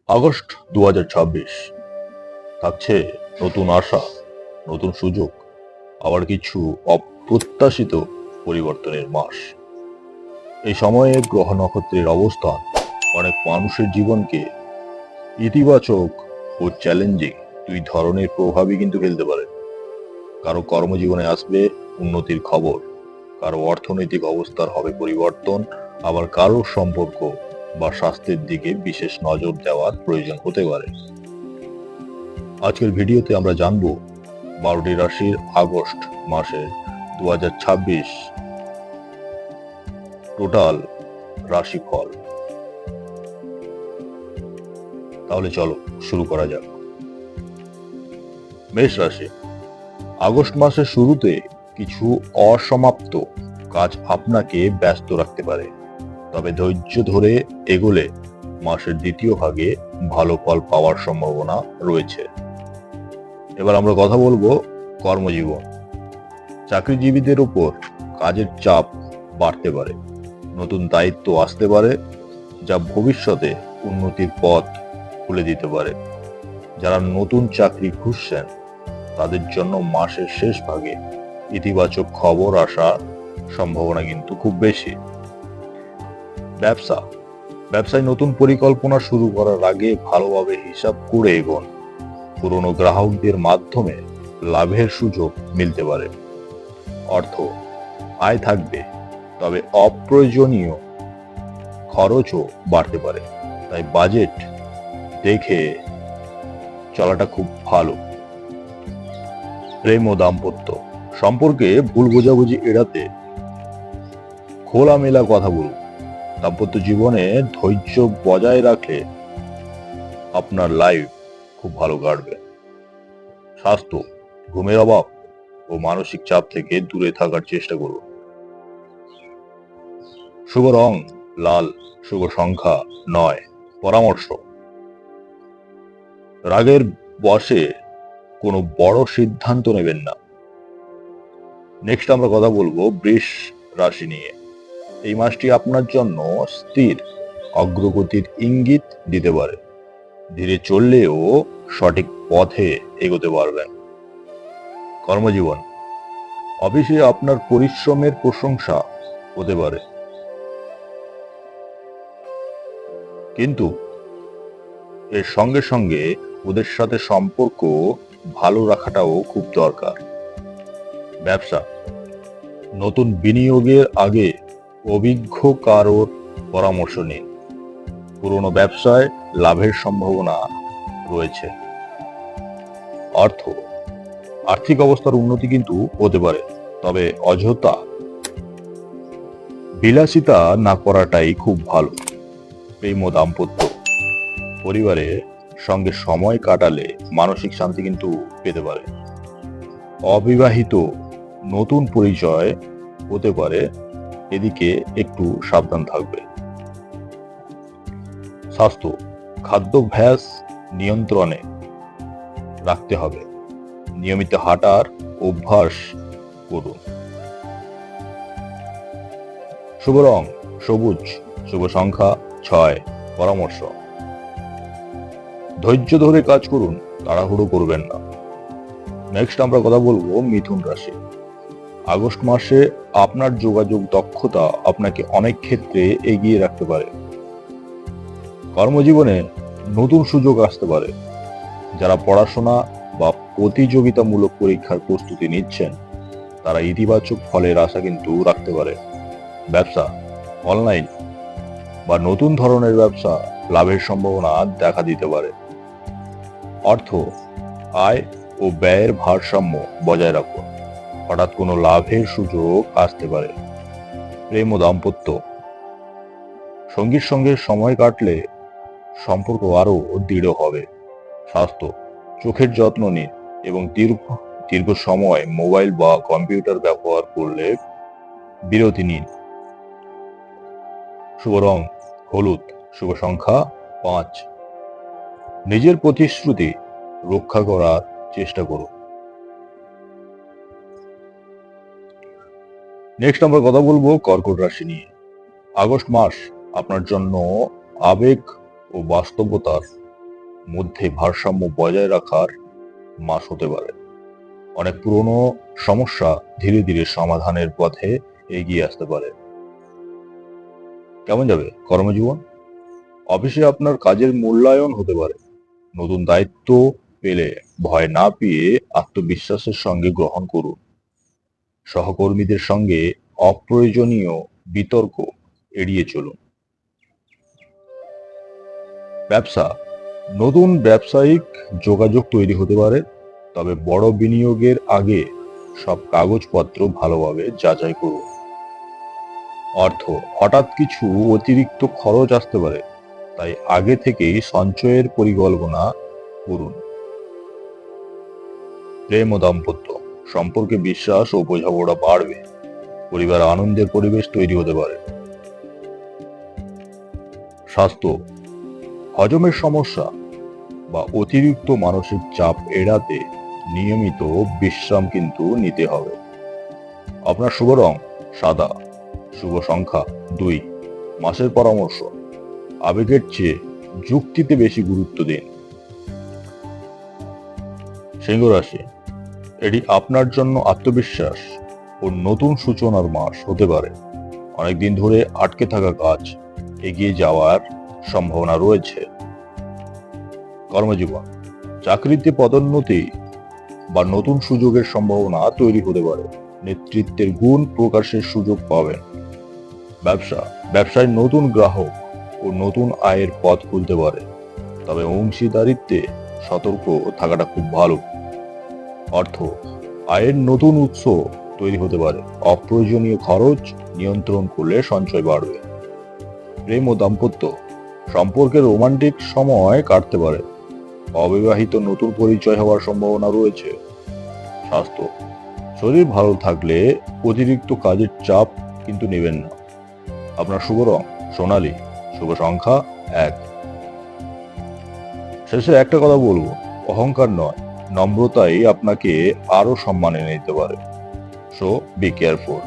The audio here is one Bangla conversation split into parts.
আগস্ট 2026 থাকছে নতুন আশা, নতুন সুযোগ, আবার কিছু অপ্রত্যাশিত পরিবর্তনের মাস। এই সময়ে গ্রহ নক্ষত্রের অবস্থান অনেক মানুষের জীবনকে ইতিবাচক ও চ্যালেঞ্জিং দুই ধরনের প্রভাবই কিন্তু ফেলতে পারে। কারো কর্মজীবনে আসবে উন্নতির খবর, কারো অর্থনৈতিক অবস্থার হবে পরিবর্তন, আবার কারো সম্পর্ক বা স্বাস্থ্যের দিকে বিশেষ নজর দেওয়ার প্রয়োজন হতে পারে। আজকের ভিডিওতে আমরা জানব 12টি রাশির আগস্ট মাসের 2026 টোটাল রাশিফল। তাহলে চলো শুরু করা যাক। মেষ রাশি। আগস্ট মাসের শুরুতে কিছু অসমাপ্ত কাজ আপনাকে ব্যস্ত রাখতে পারে, তবে ধৈর্য ধরে এগোলে মাসের দ্বিতীয় ভাগে ভালো ফল পাওয়ার সম্ভাবনা রয়েছে। এবার আমরা কথা বলবো কর্মজীবন। চাকরিজীবীদের উপর কাজের চাপ বাড়তে পারে, নতুন দায়িত্ব আসতে পারে যা ভবিষ্যতে উন্নতির পথ খুলে দিতে পারে। যারা নতুন চাকরি খুঁজছেন তাদের জন্য মাসের শেষ ভাগে ইতিবাচক খবর আসার সম্ভাবনা কিন্তু খুব বেশি। ব্যবসায় নতুন পরিকল্পনা শুরু করার আগে ভালোভাবে হিসাব করে এগোন। পুরনো গ্রাহকদের মাধ্যমে লাভের সুযোগ মিলতে পারে। অর্থ আয় থাকবে, তবে অপ্রয়োজনীয় খরচও বাড়তে পারে, তাই বাজেট দেখে চলাটা খুব ভালো। প্রেম ও দাম্পত্য সম্পর্কে ভুল বোঝাবুঝি এড়াতে খোলামেলা কথা বলুন। দাম্পত্য জীবনে ধৈর্য বজায় রাখলে আপনার লাইফ খুব ভালো কাটবে। স্বাস্থ্য, ঘুমের অভাব ও মানসিক চাপ থেকে দূরে থাকার চেষ্টা করুন। শুভ রং লাল, শুভ সংখ্যা 9। পরামর্শ, রাগের বশে কোনো বড় সিদ্ধান্ত নেবেন না। নেক্সট আমরা কথা বলবো বৃষ রাশি নিয়ে। এই মাসটি আপনার জন্য স্থির অগ্রগতির ইঙ্গিত দিতে পারে। ধীরে চললেও সঠিক পথে এগোতে পারবেন। কর্মজীবন, অফিসে আপনার পরিশ্রমের প্রশংসা হতে পারে, কিন্তু এর সঙ্গে সঙ্গে ওদের সাথে সম্পর্ক ভালো রাখাটাও খুব দরকার। ব্যবসা, নতুন বিনিয়োগের আগে অভিজ্ঞ কারোর পরামর্শ নিন। পুরনো ব্যবসায় লাভের সম্ভাবনা রয়েছে। আর্থিক অবস্থার উন্নতি কিন্তু হতে পারে, তবে অযথা বিলাসিতা না করাটাই খুব ভালো। প্রেম ও দাম্পত্য, পরিবারের সঙ্গে সময় কাটালে মানসিক শান্তি কিন্তু পেতে পারে। অবিবাহিত নতুন পরিচয় হতে পারে, এদিকে একটু সাবধান থাকবে। স্বাস্থ্য, খাদ্যাভ্যাস নিয়ন্ত্রণে রাখতে হবে। নিয়মিত হাঁটার অভ্যাস করুন। শুভ রং সবুজ, শুভ সংখ্যা 6। পরামর্শ, ধৈর্য ধরে কাজ করুন, তাড়াহুড়ো করবেন না। নেক্সট আমরা কথা বলবো মিথুন রাশি। আগস্ট মাসে আপনার যোগাযোগ দক্ষতা আপনাকে অনেক ক্ষেত্রে এগিয়ে রাখতে পারে। কর্মজীবনে নতুন সুযোগ আসতে পারে। যারা পড়াশোনা বা প্রতিযোগিতামূলক পরীক্ষার প্রস্তুতি নিচ্ছেন তারা ইতিবাচক ফলের আশা কিন্তু রাখতে পারে। ব্যবসা, অনলাইন বা নতুন ধরনের ব্যবসা লাভের সম্ভাবনা দেখা দিতে পারে। অর্থ, আয় ও ব্যয়ের ভারসাম্য বজায় রাখুন। হঠাৎ কোনো লাভের সুযোগ আসতে পারে। প্রেম ও দাম্পত্য, সঙ্গীর সঙ্গে সময় কাটলে সম্পর্ক আরো দৃঢ় হবে। স্বাস্থ্য, চোখের যত্ন নিন এবং দীর্ঘ সময় মোবাইল বা কম্পিউটার ব্যবহার করলে বিরতি নিন। শুভ রং হলুদ, শুভ সংখ্যা 5। নিজের প্রতিশ্রুতি রক্ষা করার চেষ্টা করুন। নেক্সট আমরা কথা বলবো কর্কট রাশি নিয়ে। আগস্ট মাস আপনার জন্য আবেগ ও বাস্তবতার মধ্যে ভারসাম্য বজায় রাখার মাস হতে পারে। অনেক পুরনো সমস্যা ধীরে ধীরে সমাধানের পথে এগিয়ে আসতে পারে। কেমন যাবে কর্মজীবন? অফিসে আপনার কাজের মূল্যায়ন হতে পারে। নতুন দায়িত্ব পেলে ভয় না পেয়ে আত্মবিশ্বাসের সঙ্গে গ্রহণ করুন। সহকর্মীদের সঙ্গে অপ্রয়োজনীয় বিতর্ক এড়িয়ে চলুন। ব্যবসা, নতুন ব্যবসায়িক যোগাযোগ তৈরি হতে পারে, তবে বড় বিনিয়োগের আগে সব কাগজপত্র ভালোভাবে যাচাই করুন। অর্থ, হঠাৎ কিছু অতিরিক্ত খরচ আসতে পারে, তাই আগে থেকেই সঞ্চয়ের পরিকল্পনা করুন। প্রেম ও দাম্পত্য, সম্পর্কে বিশ্বাস ও বোঝাপড়া বাড়বে। পরিবার আনন্দের পরিবেশ তৈরি হতে পারে। স্বাস্থ্য, হজমের সমস্যা বা অতিরিক্ত মানসিক চাপ এড়াতে নিয়মিত বিশ্রাম কিন্তু নিতে হবে। আপনার শুভ রং সাদা, শুভ সংখ্যা 2। মাসের পরামর্শ, আবেগের চেয়ে যুক্তিতে বেশি গুরুত্ব দিন। সিংহ রাশি, এটি আপনার জন্য আত্মবিশ্বাস ও নতুন সূচনার মাস হতে পারে। অনেকদিন ধরে আটকে থাকা কাজ এগিয়ে যাওয়ার সম্ভাবনা রয়েছে। কর্মজীবন, চাকরিতে পদোন্নতি বা নতুন সুযোগের সম্ভাবনা তৈরি হতে পারে। নেতৃত্বের গুণ প্রকাশের সুযোগ পাবেন। ব্যবসা, ব্যবসায় নতুন গ্রাহক ও নতুন আয়ের পথ খুলতে পারে, তবে অংশীদারিত্বে সতর্ক থাকাটা খুব ভালো। অর্থ, আয়ের নতুন উৎস তৈরি হতে পারে। অপ্রয়োজনীয় খরচ নিয়ন্ত্রণ করলে সঞ্চয় বাড়বে। প্রেম ও দাম্পত্য, সম্পর্কের রোমান্টিক সময় কাটতে পারে। অবিবাহিত নতুন পরিচয় হওয়ার সম্ভাবনা রয়েছে। স্বাস্থ্য, শরীর ভালো থাকলে অতিরিক্ত কাজের চাপ কিন্তু নেবেন না। আপনার শুভ রং সোনালী, শুভ সংখ্যা 1। শেষে একটা কথা বলবো, অহংকার নয়, নম্রতাই আপনাকে আরো সম্মান এনে দিতে পারে। So be careful.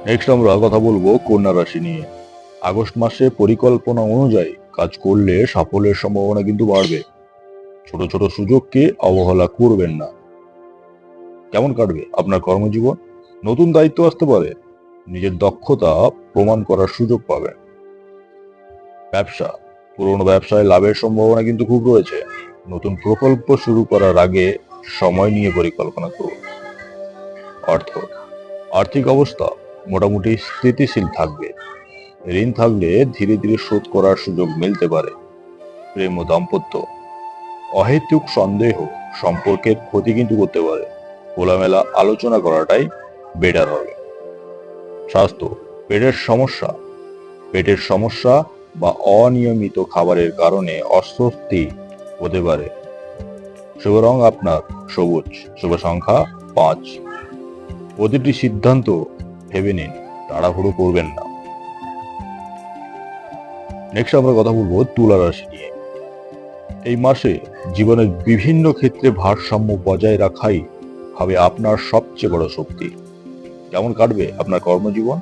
নেক্সট আমরা কথা বলবো কন্যা রাশি নিয়ে। আগস্ট মাসে পরিকল্পনা অনুযায়ী কাজ করলে সাফল্যের সম্ভাবনা কিন্তু বাড়বে। ছোট ছোট সুযোগকে অবহেলা করবেন না। কেমন কাটবে আপনার কর্মজীবন? নতুন দায়িত্ব আসতে পারে, নিজের দক্ষতা প্রমাণ করার সুযোগ পাবেন। ব্যবসা, পুরনো ব্যবসায় লাভের সম্ভাবনা কিন্তু খুব রয়েছে। নতুন প্রকল্প শুরু করার আগে সময় নিয়ে পরিকল্পনা করুন। অর্থ, আর্থিক অবস্থা মোটামুটি স্থিতিশীল থাকবে। ঋণ থাকলে ধীরে ধীরে শোধ করার সুযোগ মিলতে পারে। প্রেম ও দাম্পত্য, অহেতুক সন্দেহ সম্পর্কের ক্ষতি কিন্তু করতে পারে। খোলামেলা আলোচনা করাটাই বেটার হবে। স্বাস্থ্য, পেটের সমস্যা বা অনিয়মিত খাবারের কারণে অস্বস্তি হতে পারে। শুভ রং আপনার সবুজ, শুভ সংখ্যা 5। প্রতিটি সিদ্ধান্ত ভেবে নিন, তাড়াহুড়ো করবেন না। নেক্সট আমরা কথা বলবো তুলা রাশি নিয়ে। এই মাসে জীবনের বিভিন্ন ক্ষেত্রে ভারসাম্য বজায় রাখাই হবে আপনার সবচেয়ে বড় শক্তি। কেমন কাটবে আপনার কর্মজীবন?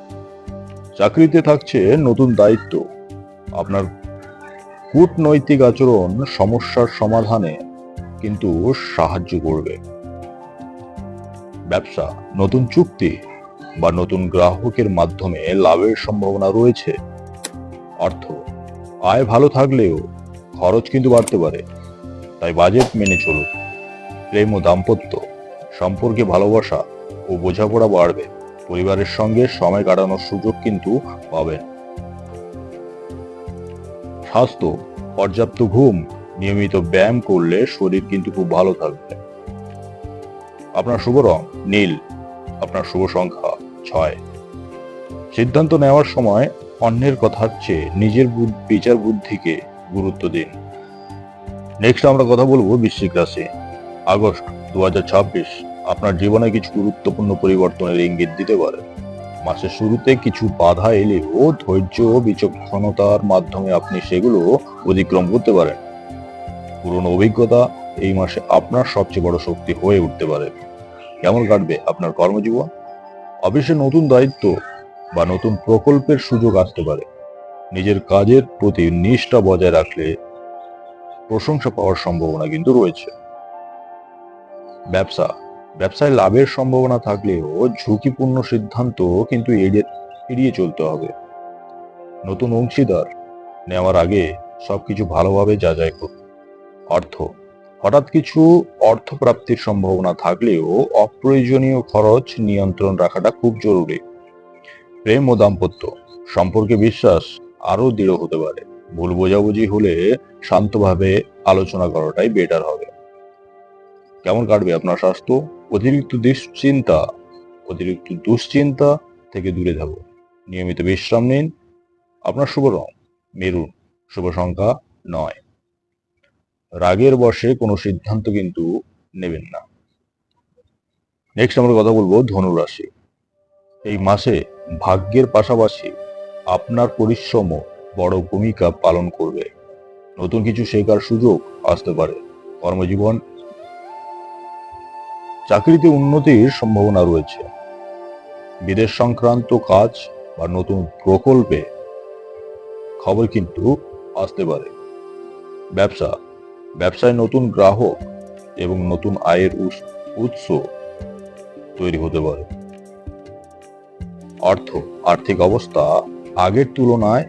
চাকরিতে থাকছে নতুন দায়িত্ব। আপনার কূটনৈতিক আচরণ সমস্যার সমাধানে কিন্তু সাহায্য করবে। ব্যবসা, নতুন চুক্তি বা নতুন গ্রাহকের মাধ্যমে লাভের সম্ভাবনা রয়েছে। অর্থ, আয় ভালো থাকলেও খরচ কিন্তু বাড়তে পারে, তাই বাজেট মেনে চলুন। প্রেম ও দাম্পত্য, সম্পর্কে ভালোবাসা ও বোঝাপড়া বাড়বে। পরিবারের সঙ্গে সময় কাটানোর সুযোগ কিন্তু পাবেন। স্বাস্থ্য, পর্যাপ্ত ঘুম, নিয়মিত ব্যায়াম করলে শরীর কিন্তু খুব ভালো থাকবে। আপনার শুভ রং নীল, আপনার শুভ সংখ্যা 6। সিদ্ধান্ত নেওয়ার সময় অন্যের কথার চেয়ে নিজের বিচার বুদ্ধিকে গুরুত্ব দিন। নেক্সট আমরা কথা বলবো বৃশ্চিক রাশি। আগস্ট 2026 আপনার জীবনে কিছু গুরুত্বপূর্ণ পরিবর্তনের ইঙ্গিত দিতে পারে। মাসের শুরুতে কিছু বাধা এলেও ধৈর্য ও বিচক্ষণতার মাধ্যমে আপনি সেগুলো অতিক্রম করতে পারেন। পুরনো অভিজ্ঞতা এই মাসে আপনার সবচেয়ে বড় শক্তি হয়ে উঠতে পারে। কেমন কাটবে আপনার কর্মজীবন? অফিসে নতুন দায়িত্ব বা নতুন প্রকল্পের সুযোগ আসতে পারে। নিজের কাজের প্রতি নিষ্ঠা বজায় রাখলে প্রশংসা পাওয়ার সম্ভাবনা কিন্তু রয়েছে। ব্যবসায় লাভের সম্ভাবনা থাকলেও ঝুঁকিপূর্ণ সিদ্ধান্ত কিন্তু এড়িয়ে চলতে হবে। নতুন অংশীদার নেওয়ার আগে সবকিছু ভালোভাবে যাচাই করুন। হঠাৎ কিছু অর্থ প্রাপ্তির সম্ভাবনা থাকলেও অপ্রয়োজনীয় খরচ নিয়ন্ত্রণ রাখাটা খুব জরুরি। প্রেম ও দাম্পত্য সম্পর্কে বিশ্বাস আরো দৃঢ় হতে পারে। ভুল বোঝাবুঝি হলে শান্তভাবে আলোচনা করাটাই বেটার হবে। কেমন কাটবে আপনার স্বাস্থ্য? অতিরিক্ত দুশ্চিন্তা থেকে দূরে থাকুন। নিয়মিত বিশ্রাম নিন। আপনার শুভ রং মেরুন, শুভ সংখ্যা 9। রাগের বশে কোনো সিদ্ধান্ত কিন্তু নেবেন না। নেক্সট আমরা কথা বলবো ধনু রাশি। এই মাসে ভাগ্যের পাশাপাশি আপনার পরিশ্রমও বড় ভূমিকা পালন করবে। নতুন কিছু শেখার সুযোগ আসতে পারে। কর্মজীবন, চাকরিতে উন্নতির সম্ভাবনা রয়েছে। বিদেশ সংক্রান্ত কাজ বা নতুন প্রকল্পে খবর কিন্তু আসতে পারে। ব্যবসায় নতুন গ্রাহক এবং নতুন আয়ের উৎস তৈরি হতে পারে। আর্থিক অবস্থা আগের তুলনায়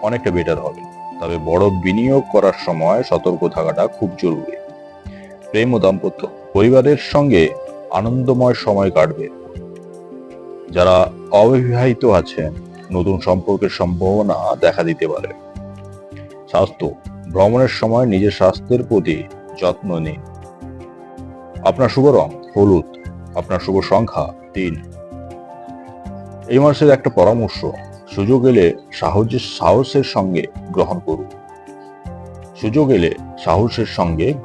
অনেকটা বেটার হবে, তবে বড় বিনিয়োগ করার সময় সতর্ক থাকাটা খুব জরুরি। প্রেম ও দাম্পত্য পরিবারের সঙ্গে আনন্দময় সময় কাটবে। যারা অবিবাহিত আছেন, নতুন সম্পর্কের সম্ভাবনা দেখা দিতে পারে। স্বাস্থ্য, ভ্রমণের সময় নিজের স্বাস্থ্যের প্রতি যত্ন নিন। আপনার শুভ রং হলুদ, আপনার শুভ সংখ্যা 3। এই মাসের একটা পরামর্শ, সুযোগ এলে সাহসের সঙ্গে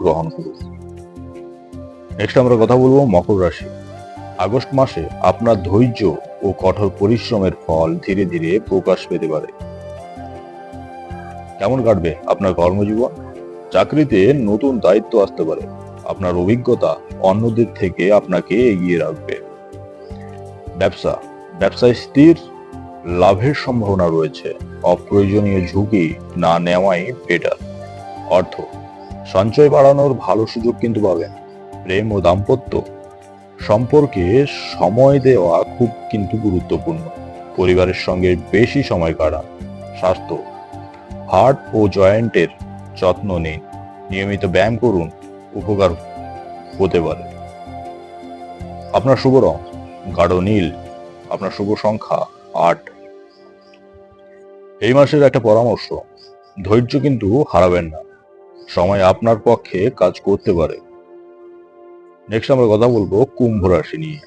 গ্রহণ করুন। নেক্সট আমরা কথা বলবো মকর রাশি। আগস্ট মাসে আপনার ধৈর্য ও কঠোর পরিশ্রমের ফল ধীরে ধীরে প্রকাশ পেতে পারে। কেমন কাটবে আপনার কর্মজীবন? চাকরিতে নতুন দায়িত্ব আসতে পারে। আপনার অভিজ্ঞতা অন্যদের থেকে আপনাকে এগিয়ে রাখবে। ব্যবসায় স্থির লাভের সম্ভাবনা রয়েছে। অপ্রয়োজনীয় ঝুঁকি না নেওয়াই বেটার। সঞ্চয় বাড়ানোর ভালো সুযোগ কিন্তু পাবেন। প্রেম ও দাম্পত্য সম্পর্কে সময় দেওয়া খুব কিন্তু গুরুত্বপূর্ণ। পরিবারের সঙ্গে বেশি সময় কাটান। স্বাস্থ্য, হার্ট ও জয়েন্টের যত্ন নিন। নিয়মিত ব্যায়াম করুন, উপকার হতে পারে। আপনার শুভ রং গাঢ় নীল, আপনার শুভ সংখ্যা 8। এই মাসের একটা পরামর্শ, ধৈর্য কিন্তু হারাবেন না। সময় আপনার পক্ষে কাজ করতে পারে। নেক্সট আমরা কথা বলবো কুম্ভ রাশি নিয়ে।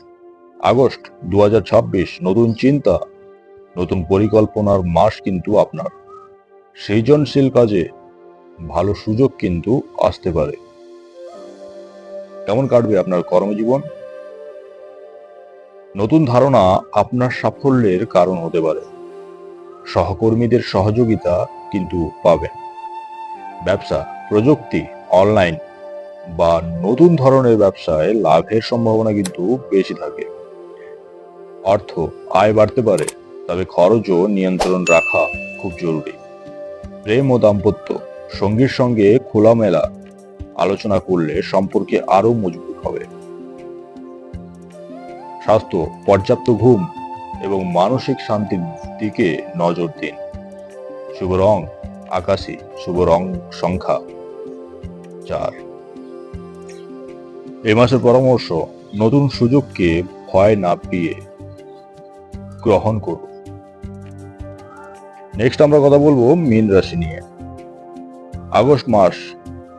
আগস্ট 2026 নতুন চিন্তা, নতুন পরিকল্পনার মাস কিন্তু আপনার। সৃজনশীল কাজে ভালো সুযোগ কিন্তু আসতে পারে। কেমন কাটবে আপনার কর্মজীবন? নতুন ধারণা আপনার সাফল্যের কারণ হতে পারে। সহকর্মীদের সহযোগিতা কিন্তু পাবেন। ব্যবসা, প্রযুক্তি, অনলাইন বা নতুন ধরনের ব্যবসায় লাভের সম্ভাবনা কিন্তু বেশি থাকে। আয় বাড়তে পারে, তবে খরচও নিয়ন্ত্রণ রাখা খুব জরুরি। প্রেম ও দাম্পত্য সঙ্গীর সঙ্গে খোলামেলা আলোচনা করলে সম্পর্কে আরো মজবুত হবে। স্বাস্থ্য, পর্যাপ্ত ঘুম এবং মানসিক শান্তির দিকে নজর দিন। শুভ রং আকাশী, শুভ রং সংখ্যা 4। এই মাসের পরামর্শ, নতুন সুযোগকে ভয় না পেয়ে গ্রহণ করুন। নেক্সট আমরা কথা বলবো মীন রাশি নিয়ে। আগস্ট মাস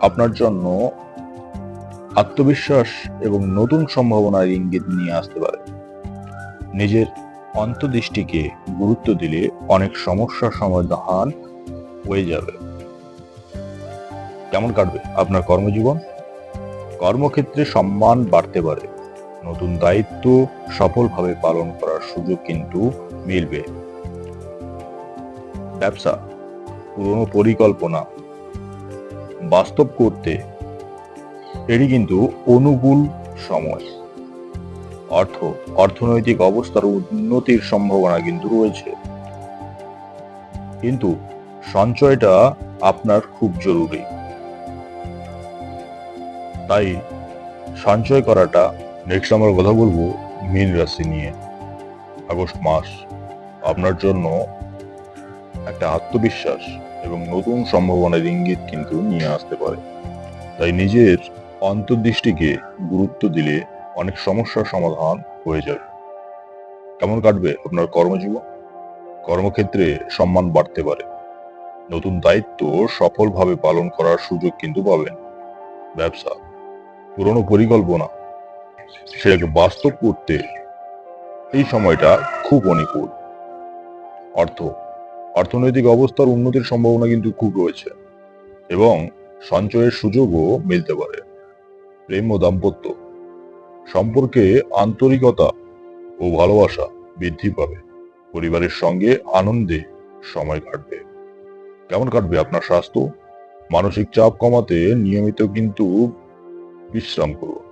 আপনার জন্য আত্মবিশ্বাস এবং নতুন সম্ভাবনার ইঙ্গিত নিয়ে আসতে পারে। নিজের অন্তর্দৃষ্টিকে গুরুত্ব দিলে অনেক সমস্যার সমাধান হয়ে যাবে। কেমন কাটবে আপনার কর্মজীবন? কর্মক্ষেত্রে সম্মান বাড়তে পারে। নতুন দায়িত্ব সফলভাবে পালন করার সুযোগ কিন্তু মিলবে। ব্যবসা, পুরনো পরিকল্পনা বাস্তব করতে এটি কিন্তু অনুকূল সময়। অর্থনৈতিক অবস্থার উন্নতির সম্ভাবনা কিন্তু রয়েছে। কিন্তু সঞ্চয়টা আপনার খুব জরুরি। তাই সঞ্চয় করাটা, নেক্সট আমরা কথা বলবো মীন রাশি নিয়ে। আগস্ট মাস আপনার জন্য একটা আত্মবিশ্বাস এবং নতুন সম্ভাবনার ইঙ্গিত কিন্তু নিয়ে আসতে পারে। তাই নিজের অন্তর্দৃষ্টিকে গুরুত্ব দিলে অনেক সমস্যার সমাধান হয়ে যাবে। কেমন কাটবে আপনার কর্মজীবন? কর্মক্ষেত্রে সম্মান বাড়তে পারে, নতুন দায়িত্ব সফলভাবে পালন করার সুযোগ কিন্তু পাবেন। ব্যবসা, পুরনো পরিকল্পনা সেটাকে বাস্তব করতে এই সময়টা খুব অনুকূল। অর্থ, অর্থনৈতিক অবস্থার উন্নতির সম্ভাবনা কিন্তু খুব রয়েছে এবং সঞ্চয়ের সুযোগও মিলতে পারে। প্রেম ও দাম্পত্য সম্পর্কে আন্তরিকতা ও ভালোবাসা বৃদ্ধি পাবে। পরিবারের সঙ্গে আনন্দে সময় কাটবে। কেমন কাটবে আপনার স্বাস্থ্য? মানসিক চাপ কমাতে নিয়মিত কিন্তু বিশ্রাম করুন।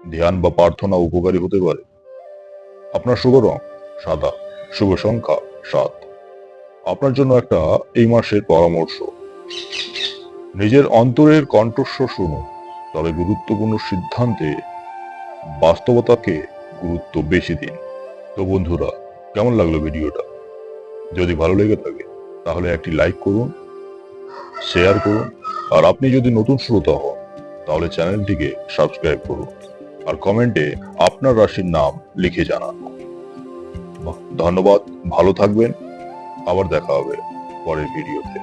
ধ্যান বা প্রার্থনা উপকারী হতে পারে। আপনার শুভ রং সাদা, শুভ সংখ্যা 7। আপনার জন্য একটা এই মাসের পরামর্শ: নিজের অন্তরের কণ্ঠস্বর শুনুন, তবে গুরুত্বপূর্ণ সিদ্ধান্তে বাস্তবতাকে গুরুত্ব বেশি দিন। তো বন্ধুরা, কেমন লাগলো ভিডিওটা? যদি ভালো লেগে থাকে তাহলে একটি লাইক করুন, শেয়ার করুন, আর আপনি যদি নতুন শ্রোতা হন তাহলে চ্যানেলটিকে সাবস্ক্রাইব করুন আর কমেন্টে আপনার রাশির নাম লিখে জানান। ধন্যবাদ, ভালো থাকবেন, আবার দেখা হবে পরের ভিডিওতে।